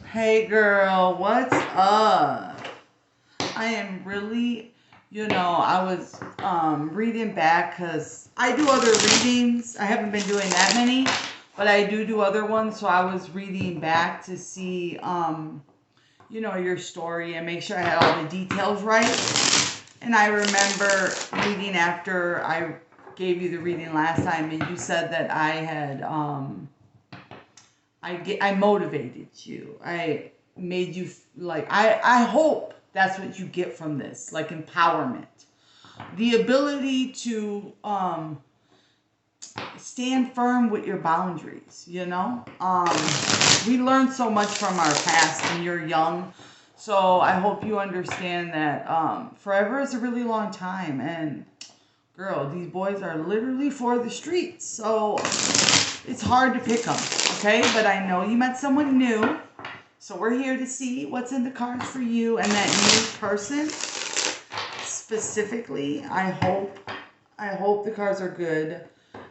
Hey girl, what's up? I am really, I was reading back because I do other readings. I haven't been doing that many, but I do other ones. So I was reading back to see, your story and make sure I had all the details right. And I remember reading after I gave you the reading last time, and you said that I had, I motivated you. I made you like I hope that's what you get from this, like empowerment. The ability to stand firm with your boundaries, We learn so much from our past when you're young. So I hope you understand that forever is a really long time, and girl, these boys are literally for the streets. So it's hard to pick them, okay? But I know you met someone new. So we're here to see what's in the cards for you and that new person. Specifically, I hope the cards are good.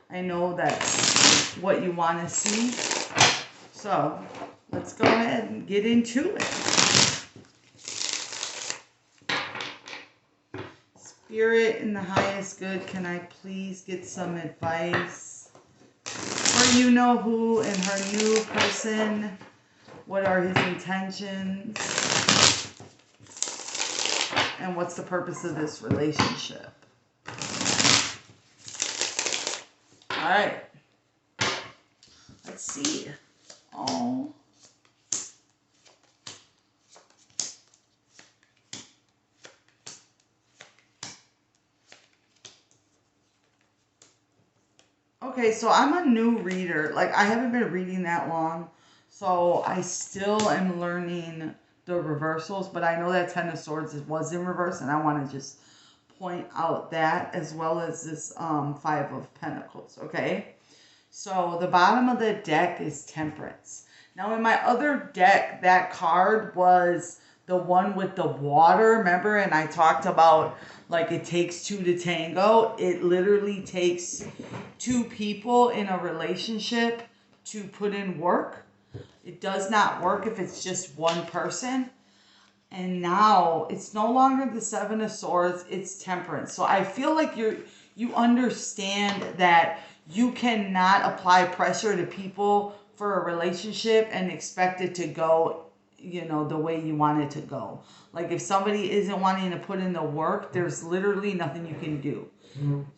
I know that's what you want to see. So let's go ahead and get into it. Spirit in the highest good, can I please get some advice for you know who and her new person? What are his intentions? And what's the purpose of this relationship? All right. Let's see. Oh. Okay, so I'm a new reader. Like, I haven't been reading that long. So I still am learning the reversals. But I know that Ten of Swords was in reverse. And I want to just point out that as well as this Five of Pentacles. Okay? So the bottom of the deck is Temperance. Now in my other deck, that card was the one with the water, remember? And I talked about like it takes two to tango. It literally takes two people in a relationship to put in work. It does not work if it's just one person. And now it's no longer the Seven of Swords, it's Temperance. So I feel like you understand that you cannot apply pressure to people for a relationship and expect it to go, the way you want it to go. Like if somebody isn't wanting to put in the work, there's literally nothing you can do.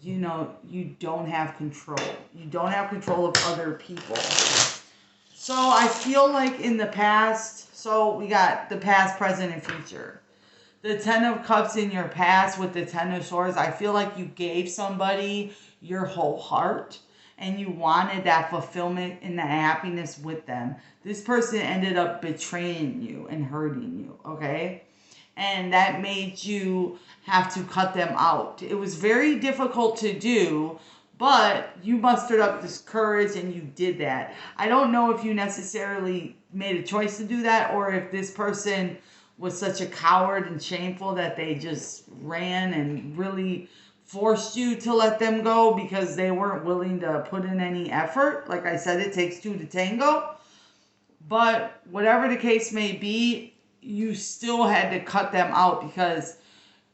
You don't have control. You don't have control of other people. So I feel like in the past, so we got the past, present, and future. The Ten of Cups in your past with the Ten of Swords, I feel like you gave somebody your whole heart and you wanted that fulfillment and that happiness with them. This person ended up betraying you and hurting you, okay? And that made you have to cut them out. It was very difficult to do, but you mustered up this courage and you did that. I don't know if you necessarily made a choice to do that or if this person was such a coward and shameful that they just ran and really forced you to let them go because they weren't willing to put in any effort. Like I said, it takes two to tango. But whatever the case may be, you still had to cut them out because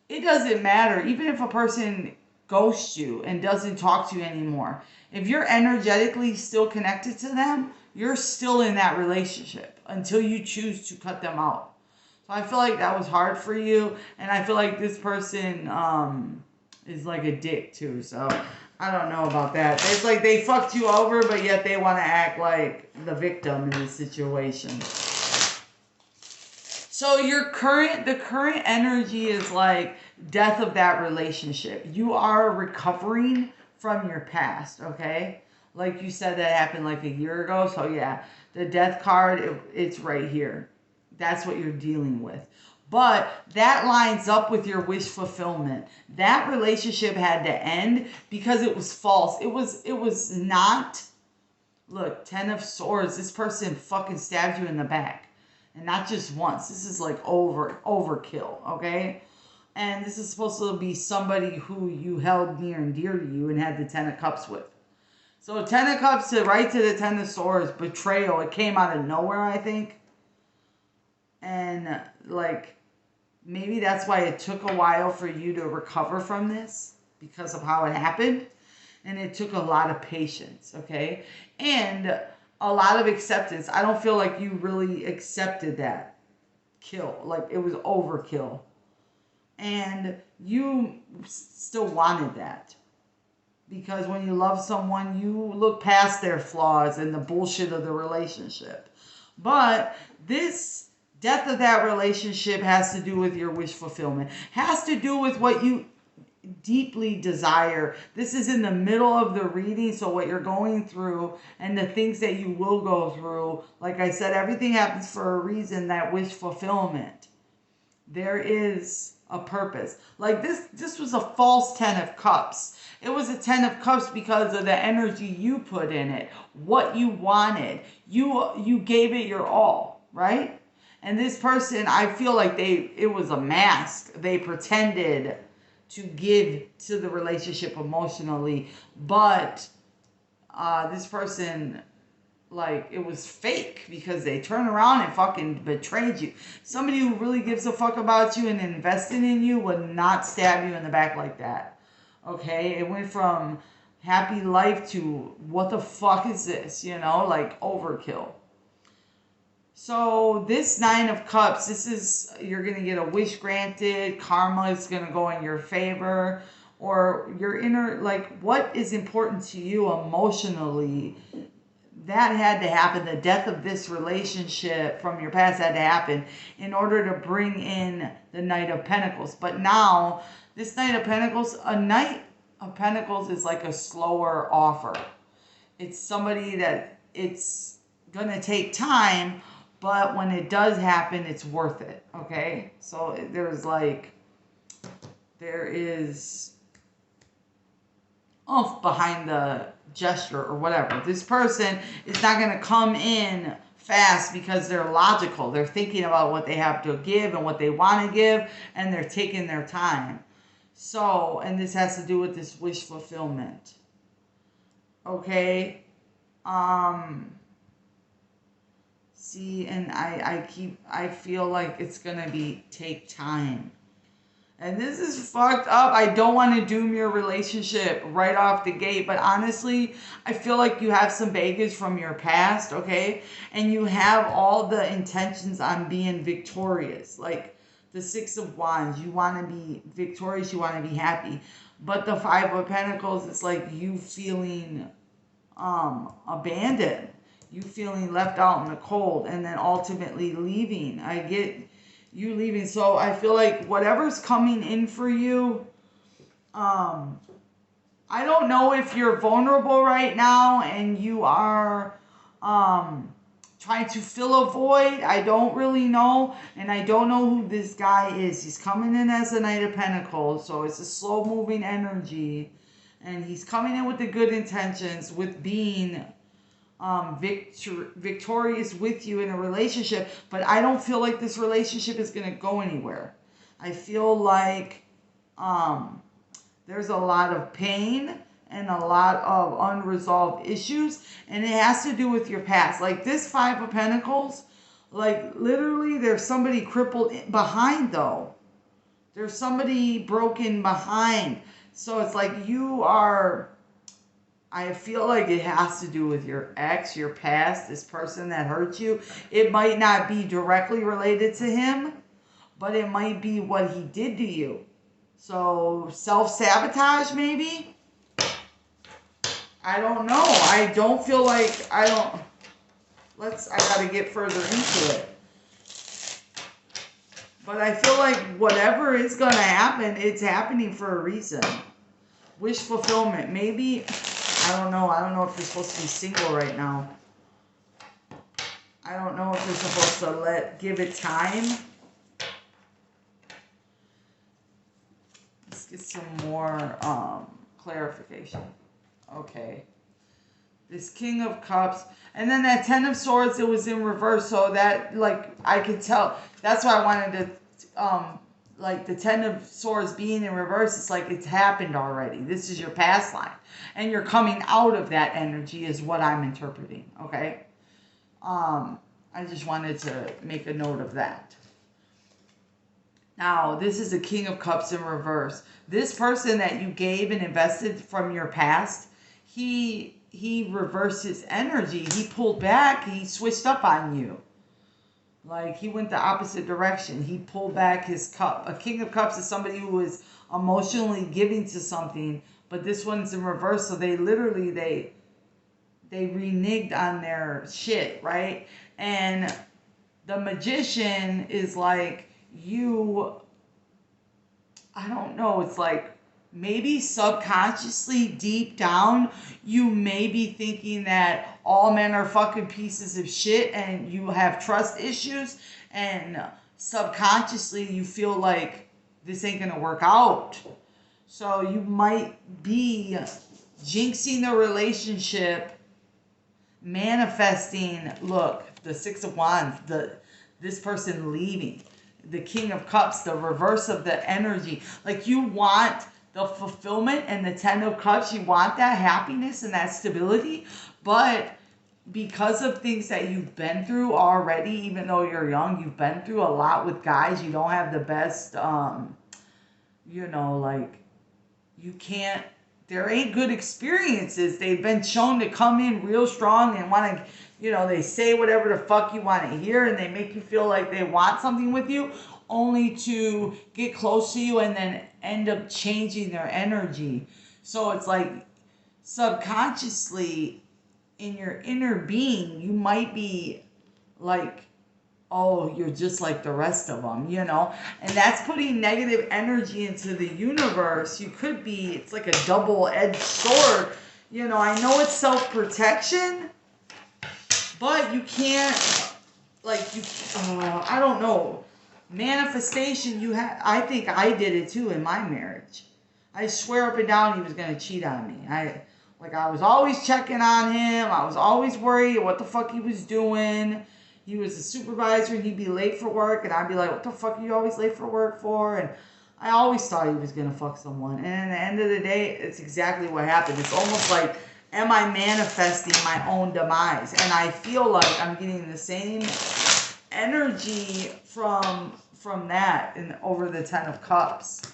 it doesn't matter. Even if a person ghosts you and doesn't talk to you anymore, if you're energetically still connected to them, you're still in that relationship until you choose to cut them out. So I feel like that was hard for you, and I feel like this person is like a dick too. So I don't know about that. It's like they fucked you over, but yet they want to act like the victim in this situation. So the current energy is like death of that relationship. You are recovering from your past, okay? Like you said, that happened like a year ago. So yeah, the death card, it's right here. That's what you're dealing with. But that lines up with your wish fulfillment. That relationship had to end because it was false. It was not. Look, Ten of Swords. This person fucking stabbed you in the back. And not just once. This is like overkill, okay? And this is supposed to be somebody who you held near and dear to you and had the Ten of Cups with. So Ten of Cups to right to the Ten of Swords, betrayal. It came out of nowhere, I think. And like, maybe that's why it took a while for you to recover from this, because of how it happened. And it took a lot of patience, okay? And a lot of acceptance. I don't feel like you really accepted that kill. Like, it was overkill. And you still wanted that. Because when you love someone, you look past their flaws and the bullshit of the relationship. But this death of that relationship has to do with your wish fulfillment. Has to do with what you deeply desire. This is in the middle of the reading, so what you're going through and the things that you will go through, like I said, everything happens for a reason. That wish fulfillment, there is a purpose. Like this was a false 10 of cups. It was a 10 of cups because of the energy you put in it, what you wanted. You gave it your all, right? And this person, I feel like it was a mask. They pretended to give to the relationship emotionally, but this person, like, it was fake, because they turned around and fucking betrayed you. Somebody who really gives a fuck about you and invested in you would not stab you in the back like that. Okay? It went from happy life to what the fuck is this? You know, like overkill. So this 9 of cups, this is, you're going to get a wish granted. Karma is going to go in your favor. Or your inner, like, what is important to you emotionally, that had to happen. The death of this relationship from your past had to happen in order to bring in the Knight of Pentacles. But now, this Knight of Pentacles, a Knight of Pentacles is like a slower offer. It's somebody that it's going to take time, but when it does happen, it's worth it, okay? So there is oomph behind the gesture or whatever. This person is not going to come in fast because they're logical. They're thinking about what they have to give and what they want to give, and they're taking their time. So, and this has to do with this wish fulfillment. Okay? See, and I feel like it's going to take time. And this is fucked up. I don't want to doom your relationship right off the gate, but honestly, I feel like you have some baggage from your past, okay? And you have all the intentions on being victorious. Like the 6 of Wands, you want to be victorious, you want to be happy. But the 5 of Pentacles, it's like you feeling abandoned. You feeling left out in the cold, and then ultimately leaving. I get you leaving. So I feel like whatever's coming in for you, I don't know if you're vulnerable right now and you are trying to fill a void. I don't really know. And I don't know who this guy is. He's coming in as a Knight of Pentacles. So it's a slow moving energy. And he's coming in with the good intentions, with being victorious with you in a relationship, but I don't feel like this relationship is going to go anywhere. I feel like there's a lot of pain and a lot of unresolved issues, and it has to do with your past. Like this 5 of Pentacles, like literally there's somebody crippled behind though. There's somebody broken behind. So it's like you are, I feel like it has to do with your ex, your past, this person that hurt you. It might not be directly related to him, but it might be what he did to you. So self-sabotage maybe? I don't know. I don't feel like, I gotta get further into it. But I feel like whatever is gonna happen, it's happening for a reason. Wish fulfillment. Maybe, I don't know. I don't know if you're supposed to be single right now. I don't know if you're supposed to give it time. Let's get some more clarification. Okay. This King of Cups. And then that 10 of Swords, it was in reverse. So that, like, I could tell. That's why I wanted to, like the 10 of Swords being in reverse, it's like it's happened already. This is your past life. And you're coming out of that energy is what I'm interpreting, okay? I just wanted to make a note of that. Now, this is the King of Cups in reverse. This person that you gave and invested from your past, he reversed his energy. He pulled back. He switched up on you. Like, he went the opposite direction. He pulled back his cup. A King of Cups is somebody who is emotionally giving to something, but this one's in reverse. So they literally, they reneged on their shit, right? And the Magician is like, I don't know, it's like maybe subconsciously deep down, you may be thinking that all men are fucking pieces of shit and you have trust issues, and subconsciously you feel like this ain't gonna work out. So you might be jinxing the relationship, manifesting, look, the Six of Wands, this person leaving, the King of Cups, the reverse of the energy. Like, you want the fulfillment, and the Ten of Cups, you want that happiness and that stability, but because of things that you've been through already, even though you're young, you've been through a lot with guys, you don't have the best, like, you can't, there ain't good experiences. They've been shown to come in real strong and want to, they say whatever the fuck you want to hear, and they make you feel like they want something with you, only to get close to you and then end up changing their energy. So it's like, subconsciously, in your inner being, you might be like, oh, you're just like the rest of them, and that's putting negative energy into the universe. You could be, it's like a double-edged sword. I know it's self-protection, but you can't, I don't know, manifestation, I think I did it too in my marriage. I swear up and down he was going to cheat on me. I was always checking on him. I was always worried what the fuck he was doing. He was a supervisor and he'd be late for work, and I'd be like, what the fuck are you always late for work for? And I always thought he was going to fuck someone. And at the end of the day, it's exactly what happened. It's almost like, am I manifesting my own demise? And I feel like I'm getting the same energy from that and over the Ten of Cups.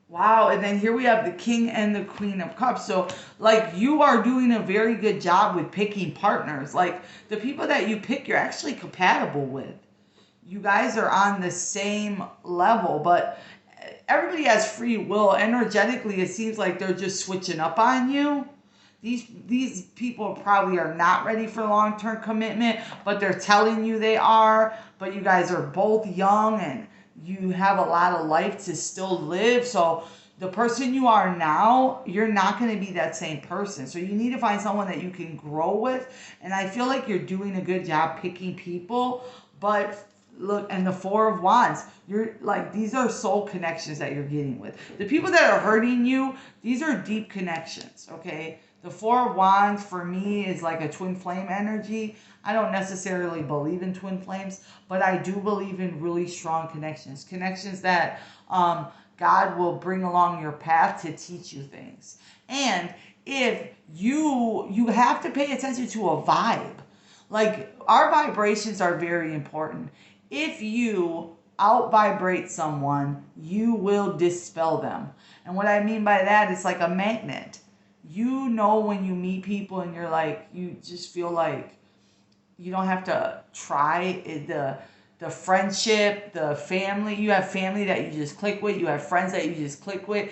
Wow, and then here we have the King and the Queen of Cups. So, like, you are doing a very good job with picking partners. Like, the people that you pick, you're actually compatible with. You guys are on the same level, but everybody has free will. Energetically, it seems like they're just switching up on you. These people probably are not ready for long-term commitment, but they're telling you they are. But you guys are both young and you have a lot of life to still live. So the person you are now, you're not going to be that same person. So you need to find someone that you can grow with. And I feel like you're doing a good job picking people. But look, and the Four of Wands, you're like, these are soul connections that you're getting with. The people that are hurting you, these are deep connections, okay? The Four of Wands for me is like a twin flame energy. I don't necessarily believe in twin flames, but I do believe in really strong connections. Connections that God will bring along your path to teach you things. And if you have to pay attention to a vibe. Like, our vibrations are very important. If you out-vibrate someone, you will dispel them. And what I mean by that is like a magnet. You know when you meet people and you're like, you just feel like you don't have to try the friendship, the family. You have family that you just click with. You have friends that you just click with.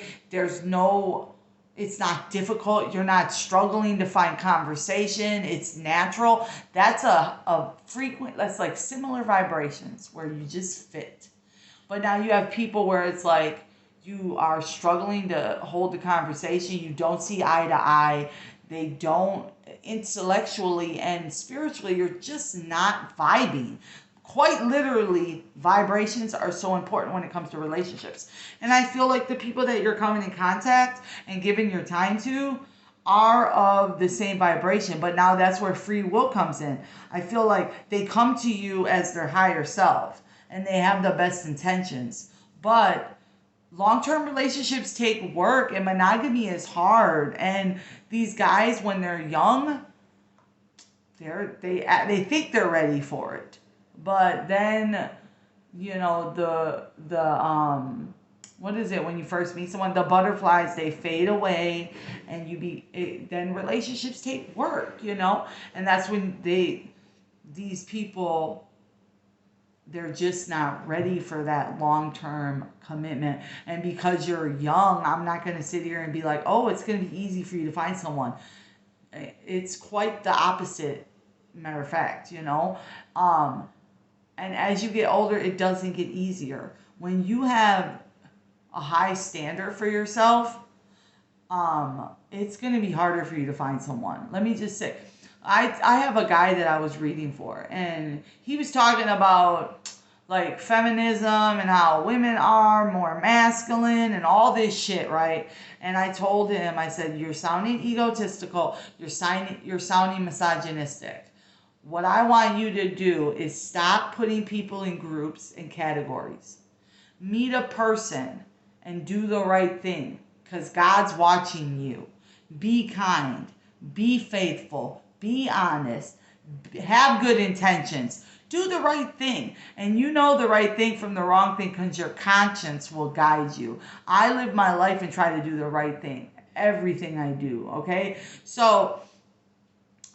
It's not difficult. You're not struggling to find conversation. It's natural. That's that's like similar vibrations where you just fit. But now you have people where it's like you are struggling to hold the conversation. You don't see eye to eye. They don't, intellectually and spiritually, you're just not vibing. Quite literally, vibrations are so important when it comes to relationships. And I feel like the people that you're coming in contact and giving your time to are of the same vibration. But now that's where free will comes in. I feel like they come to you as their higher self and they have the best intentions. But long-term relationships take work, and monogamy is hard. And these guys, when they're young, they think they're ready for it, but then, you know, the what is it when you first meet someone? The butterflies, they fade away, and then relationships take work, you know, and that's when these people, they're just not ready for that long-term commitment. And because you're young, I'm not going to sit here and be like, oh, it's going to be easy for you to find someone. It's quite the opposite, matter of fact, you know. And as you get older, it doesn't get easier. When you have a high standard for yourself, it's going to be harder for you to find someone. Let me just say, I have a guy that I was reading for, and he was talking about like feminism and how women are more masculine and all this shit, right? And I told him, I said, you're sounding egotistical, you're sounding misogynistic. What I want you to do is stop putting people in groups and categories. Meet a person and do the right thing, because God's watching you. Be kind, be faithful, be honest, have good intentions. Do the right thing. And you know the right thing from the wrong thing because your conscience will guide you. I live my life and try to do the right thing. Everything I do, okay? So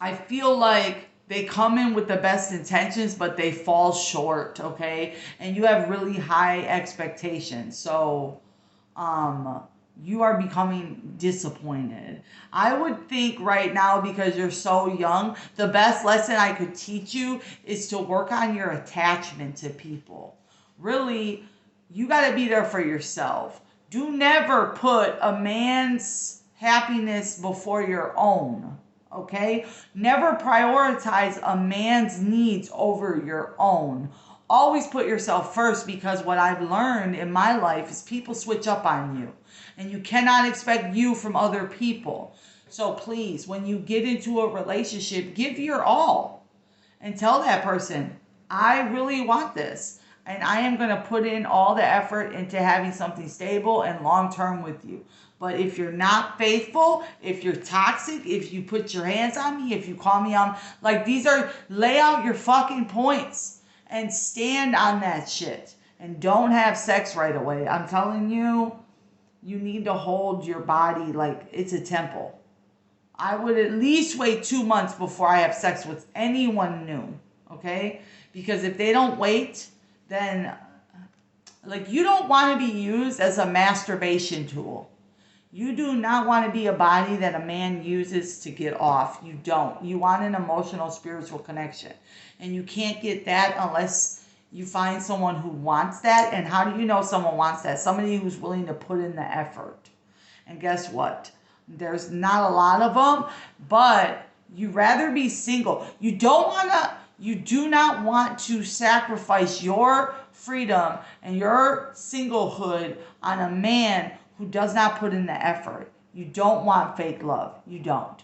I feel like they come in with the best intentions, but they fall short, okay? And you have really high expectations. So you are becoming disappointed. I would think right now, because you're so young, the best lesson I could teach you is to work on your attachment to people. Really, you got to be there for yourself. Do never put a man's happiness before your own, okay? Never prioritize a man's needs over your own. Always put yourself first, because what I've learned in my life is people switch up on you. And you cannot expect you from other people. So please, when you get into a relationship, give your all. And tell that person, I really want this. And I am going to put in all the effort into having something stable and long-term with you. But if you're not faithful, if you're toxic, if you put your hands on me, if you call me on, like lay out your fucking points and stand on that shit. And don't have sex right away. I'm telling you, you need to hold your body like it's a temple. I would at least wait 2 months before I have sex with anyone new, okay? Because if they don't wait, then, like, you don't want to be used as a masturbation tool. You do not want to be a body that a man uses to get off. You don't. You want an emotional, spiritual connection. And you can't get that unless you find someone who wants that. And how do you know someone wants that? Somebody who's willing to put in the effort. And guess what? There's not a lot of them, but you rather be single. You do not want to sacrifice your freedom and your singlehood on a man who does not put in the effort. You don't want fake love. You don't.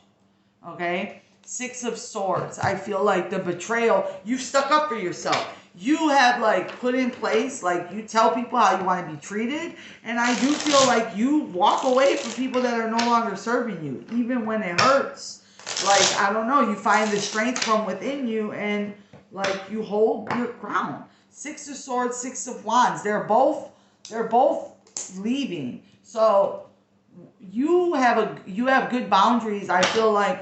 Okay? 6 of Swords. I feel like the betrayal, you stuck up for yourself. You have like put in place, like you tell people how you want to be treated. And I do feel like you walk away from people that are no longer serving you, even when it hurts. Like, I don't know, you find the strength from within you and like you hold your ground. 6 of Swords, 6 of Wands. They're both leaving. So you have good boundaries. I feel like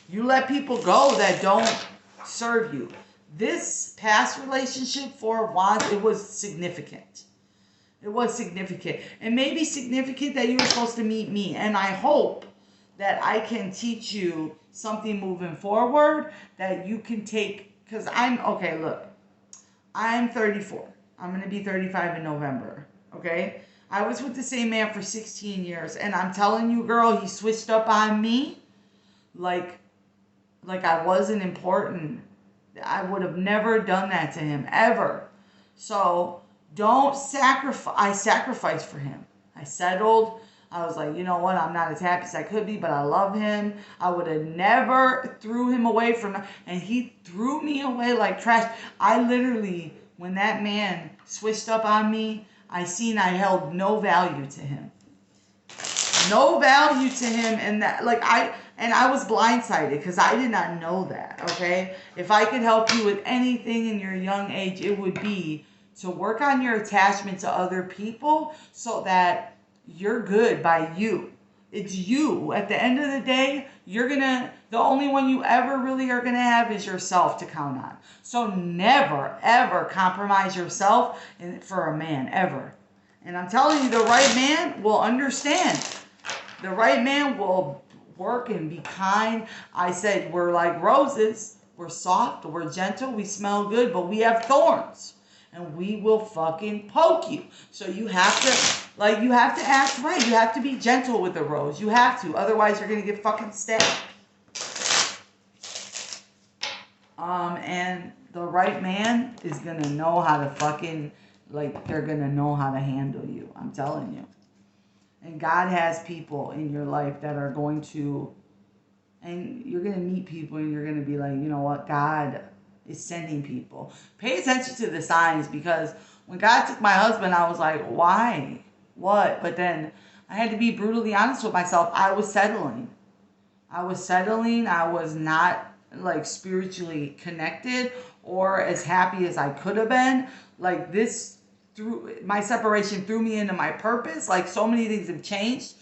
you let people go that don't serve you. This past relationship, 4 of Wands, it was significant. It was significant. It may be significant that you were supposed to meet me. And I hope that I can teach you something moving forward that you can take. Because okay, look. I'm 34. I'm going to be 35 in November. Okay? I was with the same man for 16 years. And I'm telling you, girl, he switched up on me like I wasn't important. I would have never done that to him, ever. So don't sacrifice. I sacrificed for him. I settled. I was like, you know what? I'm not as happy as I could be, but I love him. I would have never threw him away from, and he threw me away like trash. I literally, when that man switched up on me, I held no value to him. No value to him. And that, like, And I was blindsided because I did not know that, okay? If I could help you with anything in your young age, it would be to work on your attachment to other people so that you're good by you. It's you. At the end of the day, the only one you ever really are gonna have is yourself to count on. So never, ever compromise yourself for a man, ever. And I'm telling you, the right man will understand. The right man will work and be kind. I said, we're like roses. We're soft, we're gentle, we smell good, but we have thorns. And we will fucking poke you. So you have to act right. You have to be gentle with the rose. You have to. Otherwise, you're going to get fucking stabbed. And the right man is going to know how to fucking, they're going to know how to handle you. I'm telling you. And God has people in your life that are going to, and you're going to meet people and you're going to be like, you know what, God is sending people. Pay attention to the signs, because when God took my husband, I was like, why? What? But then I had to be brutally honest with myself. I was settling. I was not spiritually connected or as happy as I could have been. Through my separation threw me into my purpose. So many things have changed.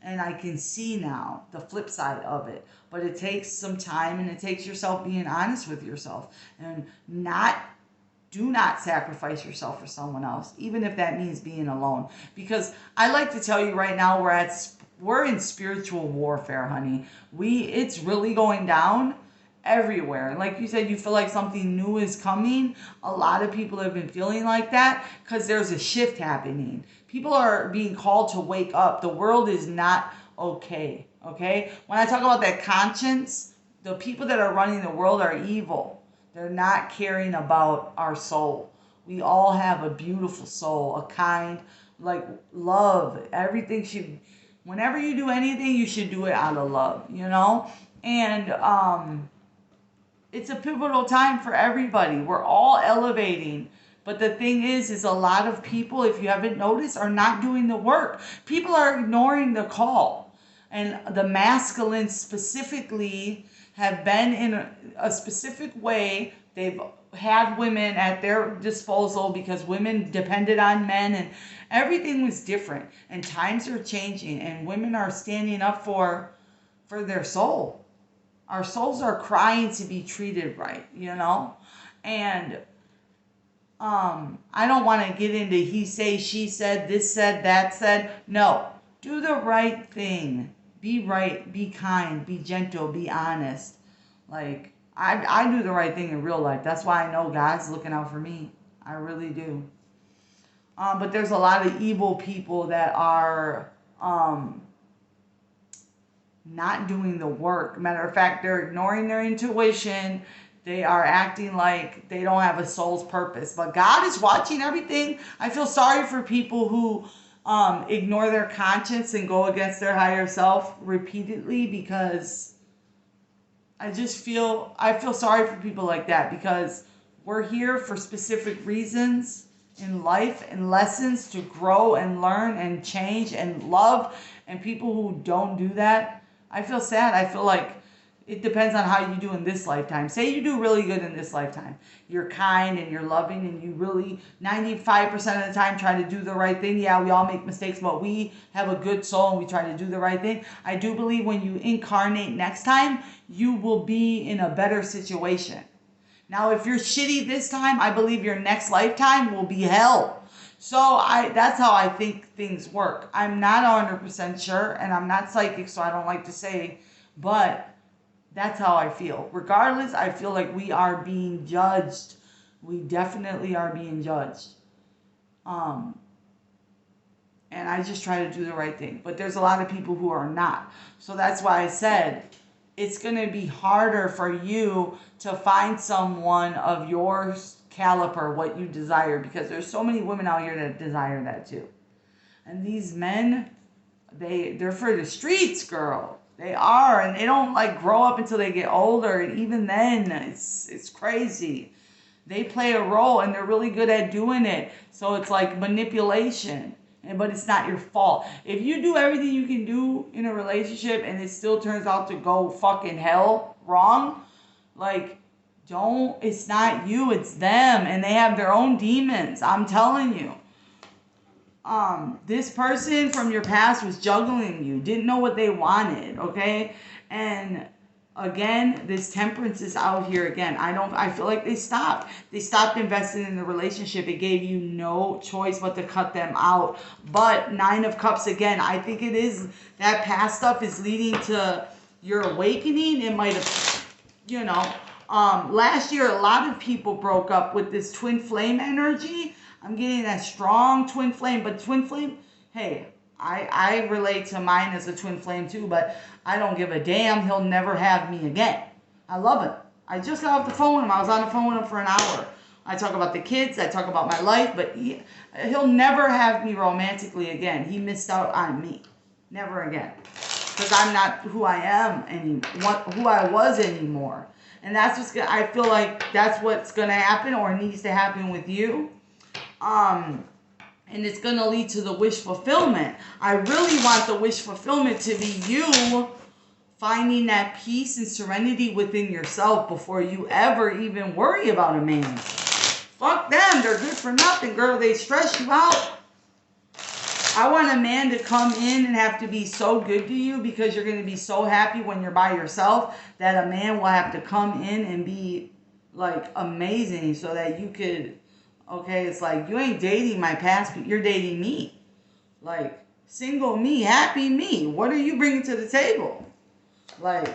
And I can see now the flip side of it. But it takes some time, and it takes yourself being honest with yourself. And do not sacrifice yourself for someone else, even if that means being alone. Because I like to tell you right now, we're in spiritual warfare, honey. It's really going down everywhere. And like you said, you feel like something new is coming. A lot of people have been feeling like that because there's a shift happening. People are being called to wake up. The world is not okay. Okay? When I talk about that conscience, the people that are running the world are evil. They're not caring about our soul. We all have a beautiful soul, a kind, love. Whenever you do anything, you should do it out of love, And it's a pivotal time for everybody. We're all elevating. But the thing is a lot of people, if you haven't noticed, are not doing the work. People are ignoring the call. And the masculine specifically have been in a specific way. They've had women at their disposal because women depended on men, and everything was different. And times are changing, and women are standing up for their soul. Our souls are crying to be treated right, And I don't want to get into he say, she said, this said, that said. No, do the right thing. Be right, be kind, be gentle, be honest. I do the right thing in real life. That's why I know God's looking out for me. I really do. But there's a lot of evil people that are not doing the work. Matter of fact, they're ignoring their intuition. They are acting like they don't have a soul's purpose. But God is watching everything. I feel sorry for people who ignore their conscience and go against their higher self repeatedly, because I feel sorry for people like that, because we're here for specific reasons in life and lessons to grow and learn and change and love. And people who don't do that, I feel sad. I feel like it depends on how you do in this lifetime. Say you do really good in this lifetime. You're kind and you're loving and you really 95% of the time try to do the right thing. Yeah, we all make mistakes, but we have a good soul and we try to do the right thing. I do believe when you incarnate next time, you will be in a better situation. Now, if you're shitty this time, I believe your next lifetime will be hell. So that's how I think things work. I'm not 100% sure, and I'm not psychic, so I don't like to say, but that's how I feel. Regardless, I feel like we are being judged. We definitely are being judged. And I just try to do the right thing. But there's a lot of people who are not. So that's why I said it's going to be harder for you to find someone of your caliber, what you desire, because there's so many women out here that desire that too. And these men, they're for the streets, girl. They are, and they don't grow up until they get older, and even then, it's crazy. They play a role, and they're really good at doing it. So it's like manipulation. but it's not your fault. If you do everything you can do in a relationship and it still turns out to go fucking hell wrong, like, don't, it's not you, it's them, and they have their own demons. I'm telling you. This person from your past was juggling you, didn't know what they wanted, okay? And again, this temperance is out here again. I feel like they stopped investing in the relationship. It gave you no choice but to cut them out. But 9 of Cups again, I think it is that past stuff is leading to your awakening. It might have, last year a lot of people broke up with this twin flame energy. I'm getting that strong twin flame, but twin flame, hey, I relate to mine as a twin flame too, but I don't give a damn. He'll never have me again. I love him. I just got off the phone with him. I was on the phone with him for an hour. I talk about the kids. I talk about my life, but he'll never have me romantically again. He missed out on me. Never again. Because I'm not who I am anymore, who I was anymore. And that's what's gonna, I feel like that's what's going to happen or needs to happen with you. And it's going to lead to the wish fulfillment. I really want the wish fulfillment to be you finding that peace and serenity within yourself before you ever even worry about a man. Fuck them. They're good for nothing, girl. They stress you out. I want a man to come in and have to be so good to you because you're going to be so happy when you're by yourself that a man will have to come in and be like amazing so that you could... Okay, it's like, you ain't dating my past, but you're dating me. Like, single me, happy me. What are you bringing to the table? Like,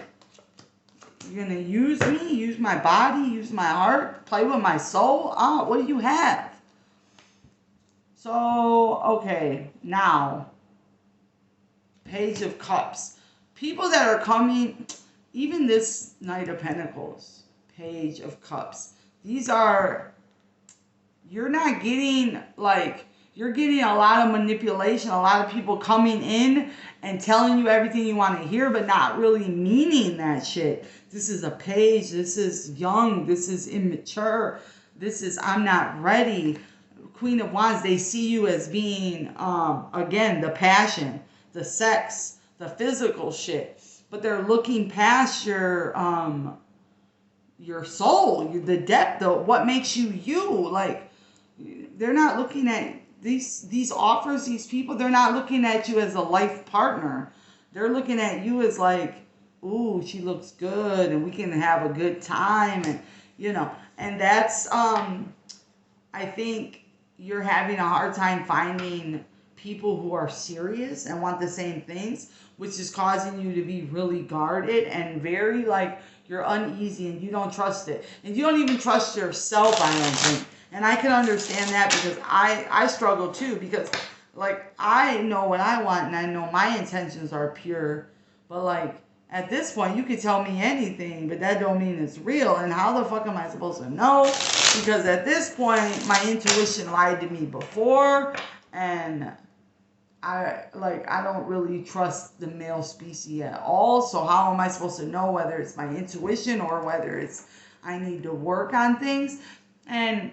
you're going to use me, use my body, use my heart, play with my soul? What do you have? So, okay, now, Page of Cups. People that are coming, even this Knight of Pentacles, Page of Cups. These are... You're not getting, like, you're getting a lot of manipulation, a lot of people coming in and telling you everything you want to hear, but not really meaning that shit. This is a page, this is young, this is immature, this is, I'm not ready. Queen of Wands, they see you as being, again, the passion, the sex, the physical shit, but they're looking past your soul, the depth of what makes you you, like, they're not looking at these offers, these people, they're not looking at you as a life partner. They're looking at you as like, ooh, she looks good and we can have a good time. And, and that's, I think you're having a hard time finding people who are serious and want the same things, which is causing you to be really guarded and very like, you're uneasy and you don't trust it. And you don't even trust yourself, I don't think. And I can understand that because I struggle too, because like I know what I want and I know my intentions are pure, but like at this point you could tell me anything, but that don't mean it's real. And how the fuck am I supposed to know? Because at this point my intuition lied to me before, and I don't really trust the male species at all. So how am I supposed to know whether it's my intuition or whether it's I need to work on things? And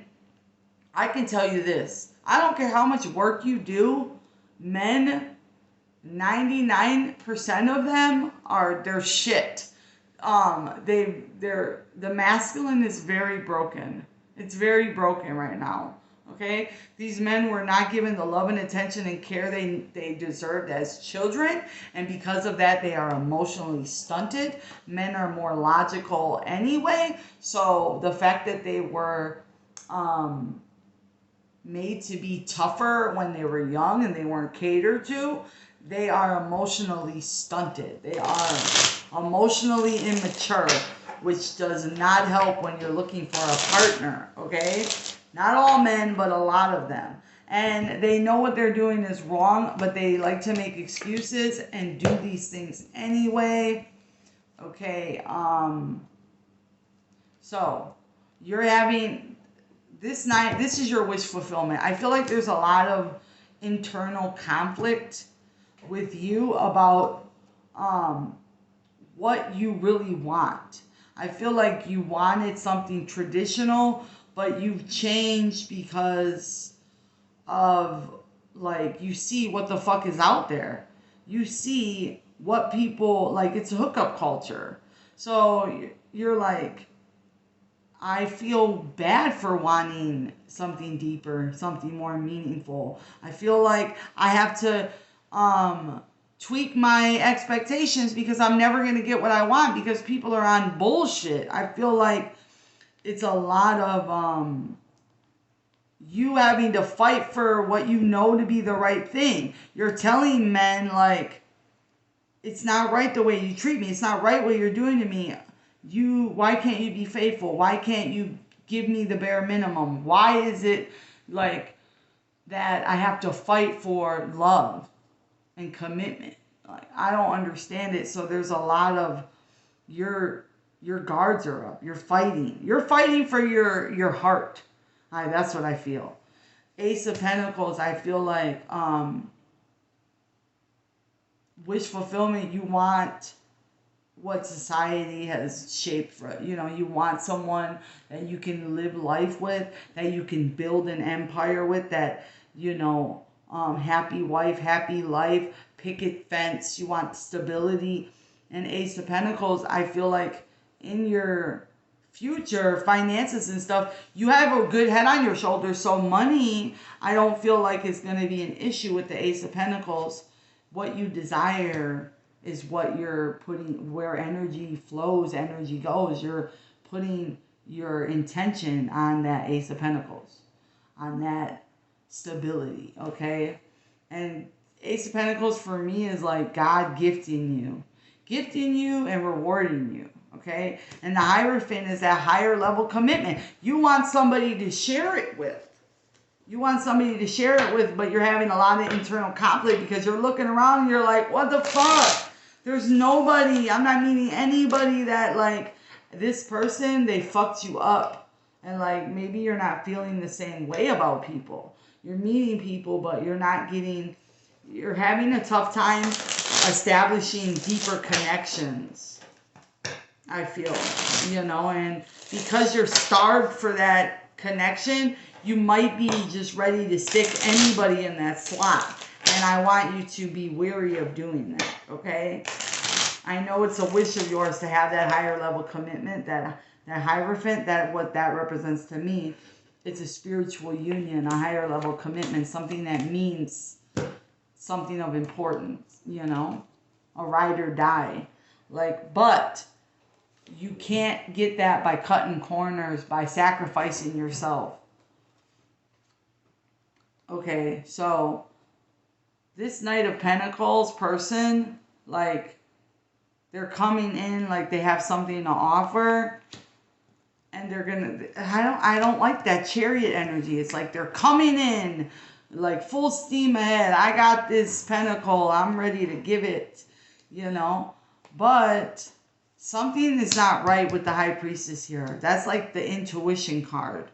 I can tell you this. I don't care how much work you do. Men, 99% of them they're shit. The masculine is very broken. It's very broken right now. Okay? These men were not given the love and attention and care they deserved as children. And because of that, they are emotionally stunted. Men are more logical anyway. So the fact that they were made to be tougher when they were young and they weren't catered to, they are emotionally stunted. They are emotionally immature, which does not help when you're looking for a partner, okay? Not all men, but a lot of them. And they know what they're doing is wrong, but they like to make excuses and do these things anyway. Okay, so you're having... This night, this is your wish fulfillment. I feel like there's a lot of internal conflict with you about what you really want. I feel like you wanted something traditional, but you've changed because of like, you see what the fuck is out there. You see what people, like, it's a hookup culture. So you're like, I feel bad for wanting something deeper, something more meaningful. I feel like I have to tweak my expectations because I'm never going to get what I want because people are on bullshit. I feel like it's a lot of you having to fight for what you know to be the right thing. You're telling men, like, it's not right the way you treat me. It's not right what you're doing to me. Why can't you be faithful? Why can't you give me the bare minimum? Why is it like that I have to fight for love and commitment? Like, I don't understand it. So there's a lot of your guards are up. You're fighting. You're fighting for your heart. That's what I feel. Ace of Pentacles, I feel like wish fulfillment. You want what society has shaped for you. You want someone that you can live life with, that you can build an empire with, that happy wife, happy life, picket fence. You want stability. And Ace of Pentacles, I feel like in your future finances and stuff, you have a good head on your shoulders. So money, I don't feel like it's going to be an issue with the Ace of Pentacles. What you desire is what you're putting, where energy flows, energy goes. You're putting your intention on that Ace of Pentacles, on that stability, okay? And Ace of Pentacles for me is like God gifting you and rewarding you, okay? And the Hierophant is that higher level commitment. You want somebody to share it with. But you're having a lot of internal conflict because you're looking around and you're like, what the fuck? There's nobody, I'm not meeting anybody that, like, this person, they fucked you up. And, like, maybe you're not feeling the same way about people. You're meeting people, but you're having a tough time establishing deeper connections, I feel, and because you're starved for that connection, you might be just ready to stick anybody in that slot. And I want you to be wary of doing that, okay? I know it's a wish of yours to have that higher level commitment, that Hierophant, what that represents to me. It's a spiritual union, a higher level commitment, something that means something of importance, a ride or die. But you can't get that by cutting corners, by sacrificing yourself. Okay, so this Knight of Pentacles person, like, they're coming in like they have something to offer, and they're gonna, I don't like that Chariot energy. It's like they're coming in like full steam ahead. I got this pentacle, I'm ready to give it, but something is not right with the High Priestess here. That's like the intuition card.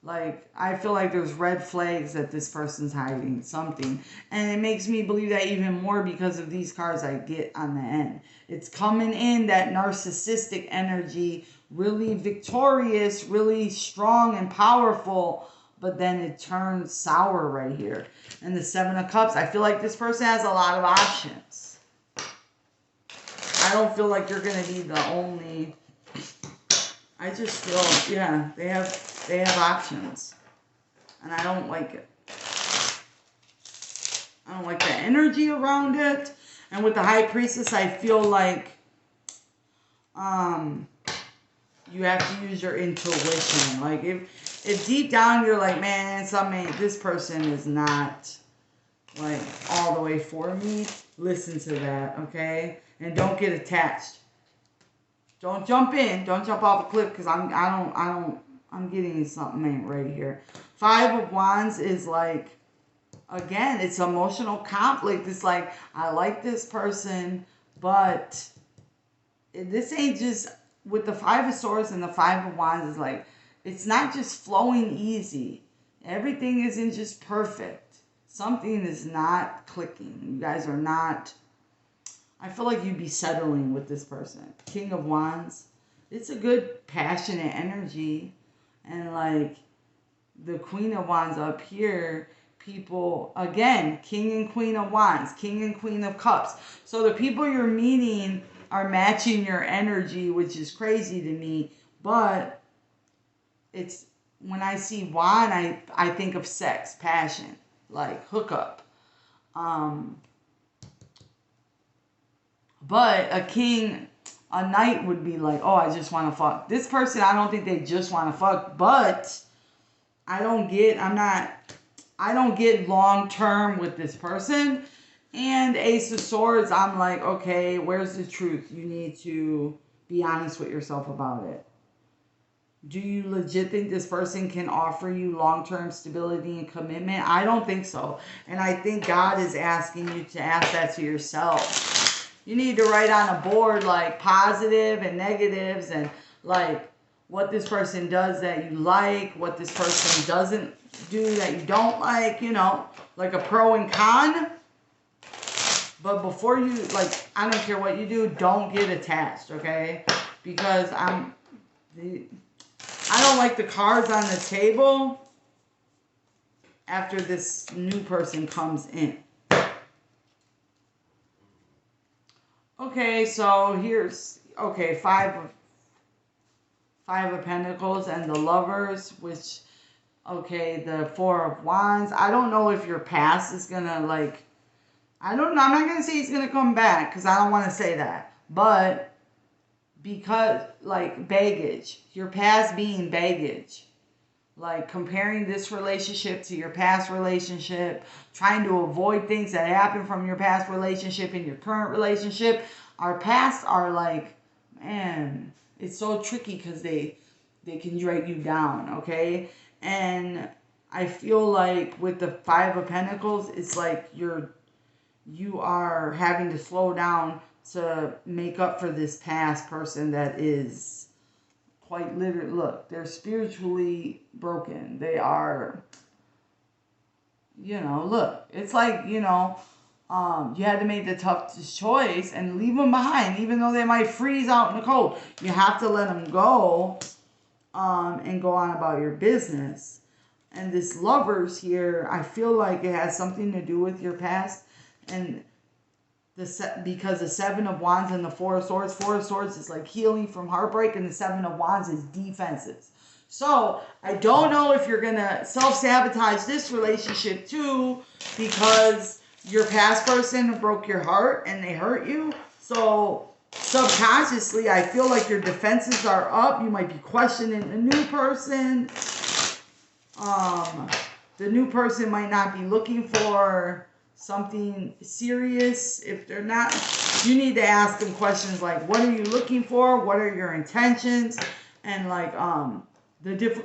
Like, I feel like there's red flags that this person's hiding something. And it makes me believe that even more because of these cards I get on the end. It's coming in that narcissistic energy, really victorious, really strong and powerful, but then it turns sour right here. And the Seven of Cups, I feel like this person has a lot of options. I don't feel like you're going to be the only... I just feel, yeah, they have options. And I don't like it. I don't like the energy around it. And with the High Priestess, I feel like you have to use your intuition. Like, if deep down you're like, man, this person is not, like, all the way for me, listen to that, okay? And don't get attached. Don't jump in. Don't jump off a cliff, because I'm getting something right here. Five of Wands is like, again, it's emotional conflict. It's like, I like this person, but this ain't just, with the Five of Swords and the Five of Wands, is like, it's not just flowing easy. Everything isn't just perfect. Something is not clicking. You guys are not... I feel like you'd be settling with this person. King of Wands. It's a good, passionate energy. And, like, the Queen of Wands up here, people, again, King and Queen of Wands, King and Queen of Cups. So the people you're meeting are matching your energy, which is crazy to me. But it's, when I see wand, I think of sex, passion, like hookup. But a king, a knight would be like, oh, I just want to fuck. This person, I don't think they just want to fuck, but I don't get long term with this person. And Ace of Swords, I'm like, okay, where's the truth? You need to be honest with yourself about it. Do you legit think this person can offer you long-term stability and commitment? I don't think so. And I think God is asking you to ask that to yourself. You need to write on a board like positive and negatives, and like what this person does that you like, what this person doesn't do that you don't like, you know, like a pro and con. But before you, like, I don't care what you do, don't get attached, okay? Because I don't like the cards on the table after this new person comes in. Okay, so here's, okay, five of Pentacles and the Lovers, which, okay, the Four of Wands. I don't know if your past is gonna, like, I don't know, I'm not gonna say he's gonna come back, because I don't want to say that, but because, like, baggage, your past being baggage, like comparing this relationship to your past relationship, trying to avoid things that happen from your past relationship in your current relationship. Our pasts are like, man, it's so tricky because they can drag you down, okay? And I feel like with the Five of Pentacles, it's like you are having to slow down to make up for this past person that is quite literally, look, they're spiritually broken. They are, you know, look, it's like, you know, you had to make the toughest choice and leave them behind, even though they might freeze out in the cold. You have to let them go, and go on about your business. And this Lovers here, I feel like it has something to do with your past. And because the Seven of Wands and the Four of Swords is like healing from heartbreak, and the Seven of Wands is defenses. So I don't know if you're gonna self-sabotage this relationship too, because your past person broke your heart and they hurt you. So subconsciously, I feel like your defenses are up. You might be questioning the new person. The new person might not be looking for something serious. If they're not, you need to ask them questions like, what are you looking for? What are your intentions? And like, the difficult